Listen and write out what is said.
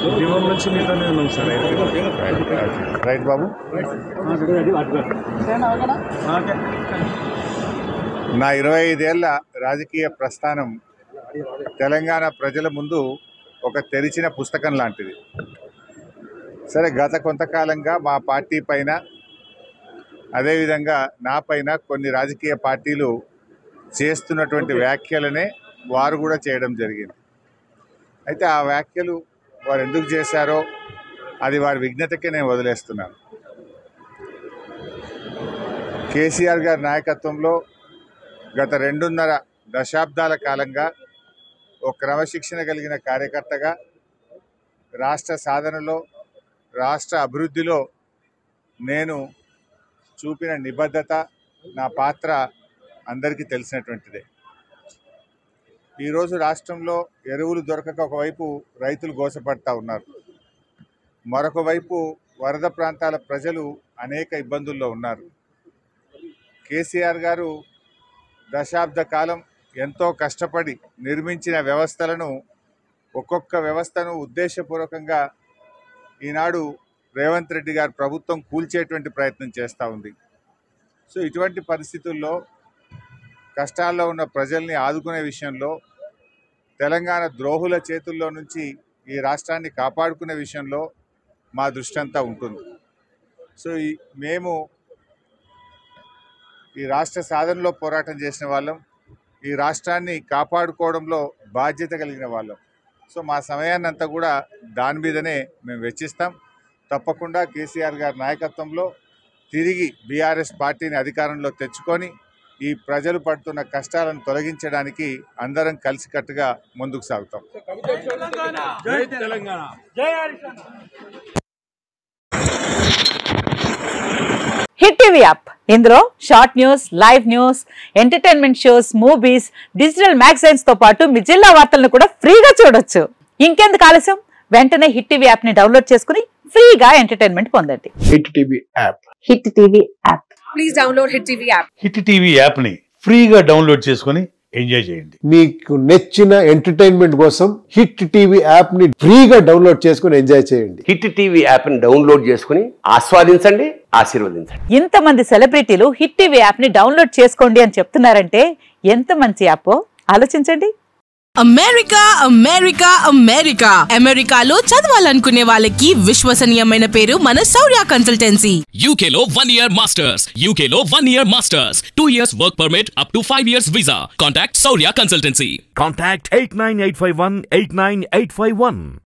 ఉద్యమం నుంచి మీతోనే ఉన్నాం సార్. రైట్ బాబు. నా 25 ఏళ్ల రాజకీయ ప్రస్థానం తెలంగాణ ప్రజల ముందు ఒక తెరిచిన పుస్తకం లాంటిది. సరే, గత కొంతకాలంగా మా పార్టీ పైన, అదేవిధంగా నా పైన కొన్ని రాజకీయ పార్టీలు చేస్తున్నటువంటి వ్యాఖ్యలనే వారు కూడా చేయడం జరిగింది. అయితే ఆ వ్యాఖ్యలు వారు ఎందుకు చేశారో అది వారి విజ్ఞతకే నేను వదిలేస్తున్నాను. కేసీఆర్ గారి నాయకత్వంలో గత 2.5 దశాబ్దాల కాలంగా ఒక క్రమశిక్షణ కలిగిన కార్యకర్తగా రాష్ట్ర సాధనలో, రాష్ట్ర అభివృద్ధిలో నేను చూపిన నిబద్ధత, నా పాత్ర అందరికీ తెలిసినటువంటిదే. ఈరోజు రాష్ట్రంలో ఎరువులు దొరకక ఒకవైపు రైతులు గోసపడతా ఉన్నారు, మరొక వైపు వరద ప్రాంతాల ప్రజలు అనేక ఇబ్బందుల్లో ఉన్నారు. కేసీఆర్ గారు దశాబ్ద కాలం ఎంతో కష్టపడి నిర్మించిన వ్యవస్థలను, ఒక్కొక్క వ్యవస్థను ఉద్దేశపూర్వకంగా ఈనాడు రేవంత్ రెడ్డి గారి ప్రభుత్వం కూల్చేటువంటి ప్రయత్నం చేస్తూ ఉంది. సో ఇటువంటి పరిస్థితుల్లో కష్టాల్లో ఉన్న ప్రజల్ని ఆదుకునే విషయంలో, తెలంగాణ ద్రోహుల చేతుల్లో నుంచి ఈ రాష్ట్రాన్ని కాపాడుకునే విషయంలో మా దృష్టి అంతా ఉంటుంది. సో మేము ఈ రాష్ట్ర సాధనలో పోరాటం చేసిన వాళ్ళం, ఈ రాష్ట్రాన్ని కాపాడుకోవడంలో బాధ్యత కలిగిన వాళ్ళం. సో మా సమయాన్ని అంతా కూడా దాని మీదనే మేము వెచ్చిస్తాం. తప్పకుండా కేసీఆర్ గారి నాయకత్వంలో తిరిగి బీఆర్ఎస్ పార్టీని అధికారంలో తెచ్చుకొని ఈ ప్రజలు పడుతున్న కష్టాలను తొలగించడానికి అందరం కలిసికట్టుగా ముందుకు సాగుతాం. హిట్ టీవీ యాప్, ఇందులో short news, live news, entertainment shows, movies, digital magazines తో పాటు మీ జిల్లా వార్తలను కూడా ఫ్రీగా చూడొచ్చు. ఇంకెందుకు ఆలస్యం, వెంటనే హిట్ టీవీ యాప్ ని డౌన్లోడ్ చేసుకుని ఫ్రీగా ఎంటర్టైన్మెంట్ పొందండి. Hit TV app. Hit TV app. Please download hit TV app. Hit TV app ని ఫ్రీగా డౌన్లోడ్ చేసుకుని ఎంజాయ్ చేయండి. మీకు నచ్చిన ఎంటర్టైన్మెంట్ కోసం హిట్ టీవీ యాప్ ని ఫ్రీగా డౌన్లోడ్ చేసుకుని ఎంజాయ్ చేయండి. హిట్ టీవీ యాప్ ని డౌన్లోడ్ చేసుకుని ఆస్వాదించండి, ఆశీర్వదించండి. ఇంతమంది సెలబ్రిటీలు హిట్ టీవీ యాప్ ని డౌన్లోడ్ చేసుకోండి అని చెప్తున్నారంటే ఎంత మంచి యాప్ ఆలోచించండి. అమెరికా అమెరికా అమెరికా అమెరికాలో చదవాలనుకునే వాళ్ళకి విశ్వసనీయమైన పేరు మన శౌర్య కన్సల్టెన్సీ. UK లో 1 year masters, UK లో 1 year masters, 2 years work permit up to 5 years visa. Contact Saurya Consultancy. Contact 89851 89851.